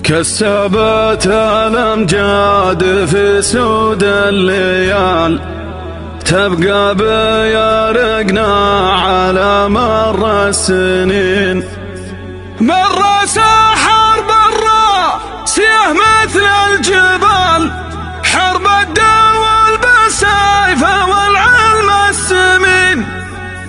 كسبت الأمجاد في سود الليال، تبقى بيارقنا على مر السنين. مر ساحر برا سيه مثل الجبال، حرب الدول بالسيف والعلم السمين.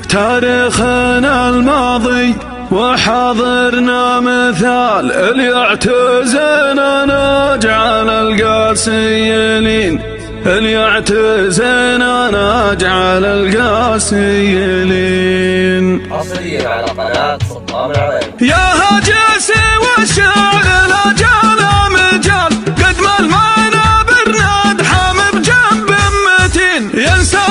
تاريخنا الماضي وحاضرنا مثال، اللي يعتزنا نجعل القاسيين، اللي يعتزنا نجعل القاسيين. حصريا على قناة صدام العظيم. يا هجسي والشعر لا جال مجال، قد ما المنابر ندحم بجنب متين، ينسى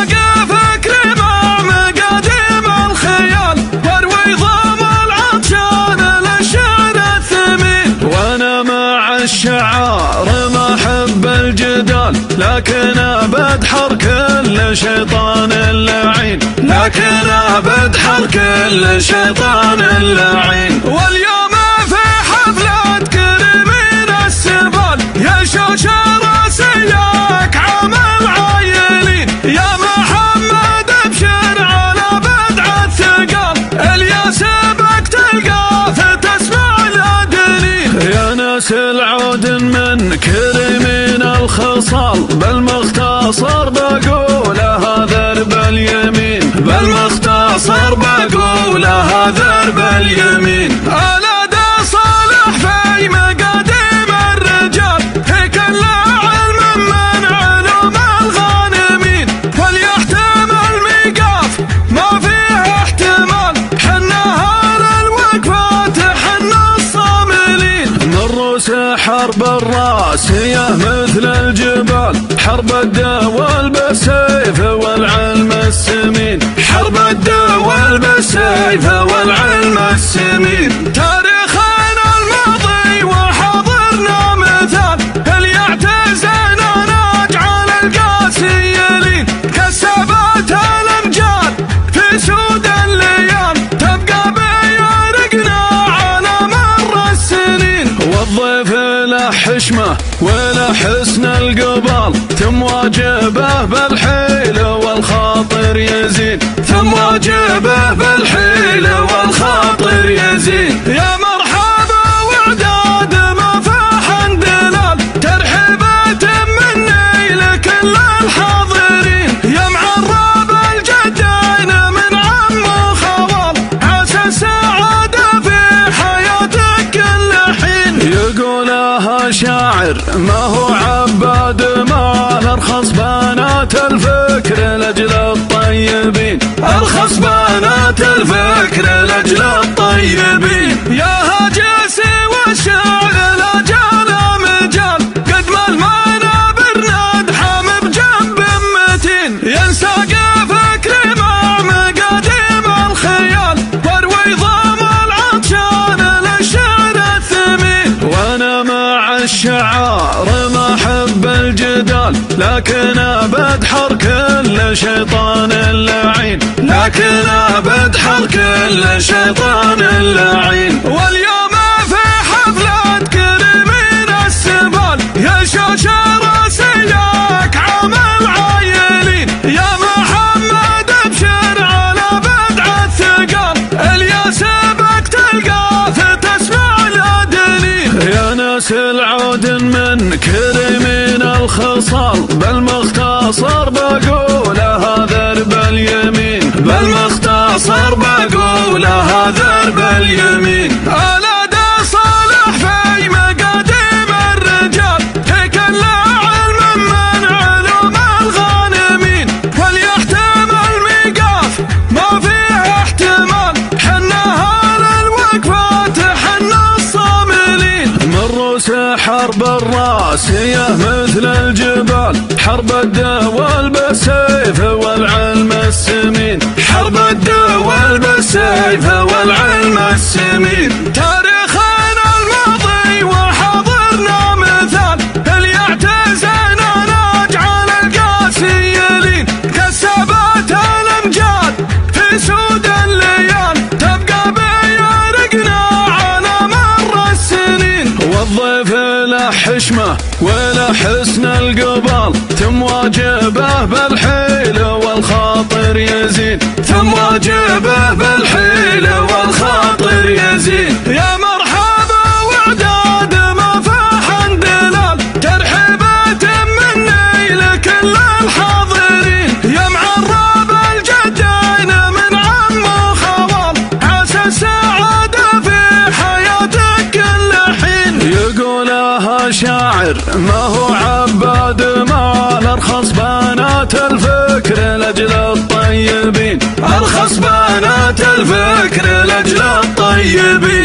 فكر مع مقاديم الخيال، واروي ضم العطشان للشعر الثمين. وانا مع الشعار ما احب الجدال، لكن بدحر كل شيطان اللعين، لكن بدحر كل شيطان اللعين. واليوم في حفلة كريمين السبال، يا شوشة راسيك عامل عايلين، يا محمد ابشر على بدع الثقال، الياس بك تلقى فتسمع الادنين. يا ناس العود من كريمين الخصال، بالمختصر بقولها ذرب اليمين، بالمختصر بقولها ذرب اليمين. الأدى صالح في مقاديم الرجال، هيكل علم من علوم الغانمين، وليحتمل ميقاف ما فيه احتمال، حناها للوقفات حنا الصاملين. مروا حرب الراسية مثل الجبال، حرب الدول بالسيف والعلم السمين، حرب الدول بالسيف والعلم السمين. تاريخنا الماضي وحاضرنا مثال، اللي يعتزنا نجعل القاسيين، كسبت الأمجاد في سود الليال، تبقى بيارقنا على مر السنين. والضيف له حشمه وله حسن القبال، ثم واجبه بالحيل والخاطر يزين، ثم واجبه بالحيل والخاطر يزين. يا مرحبا وعداد ما فاح دلال، ترحيبات مني لكل الحاضرين، يا معرب الجدين من عم وخوال، عسى السعادة في حياتك كل حين. يقولها شاعر ما هو عباد مال، ارخص بنات الفكر لاجل الطيبين، ارخص بنات الفكر لاجل الطيبين. يا هجسي والشعر لا جال مجال، قد ما المنابر ندحم بجنب متين، ينسى فكر مع مقاديم الخيال، واروي ضم العطشان للشعر الثمين. وانا مع الشعار ما احب الجدال، لكن بدحر كل شيطان اللعين، لكن بدحر كل شيطان اللعين. واليوم في حفلة كريمين السبال، يا شوشة راسيك عامل عايلين، يا محمد ابشر على بدع الثقال، الياس بك تلقى فتسمع الادنين. يا ناس العود من كريمين الخصال، بالمختصر بقولها ذرب اليمين، بالمختصر بقولها ذرب اليمين. الأدى صالح في مقاديم الرجال، هيكل علم من علوم الغانمين، وليحتمل ميقاف ما فيه احتمال، حناها للوقفات حنا الصاملين. مروا حرب الراسية مثل الجبال، حرب الدول بالسيف والعلم السمين، حرب الدول بالسيف والعلم السمين. تاريخنا الماضي وحاضرنا مثال، اللي يعتزنا نجعل القاسيين، كسبت الأمجاد في سود الليال، تبقى بيارقنا على مر السنين. والضيف له حشمه وله حسن القبال، تم واجبه بالحيل والخاطر يزين، تم واجبه بالحيل والخاطر يزين. يا مرحبا وعداد ما فاح دلال، ترحيبات مني لكل الحاضرين. يا معرب الجدين من عم وخوال، عسى السعادة في حياتك كل حين. يقولها شاعر ما هو عباد مال، ارخص بنات الفكر لاجل الطيبين، ارخص بنات الفكر لاجل الطيبين.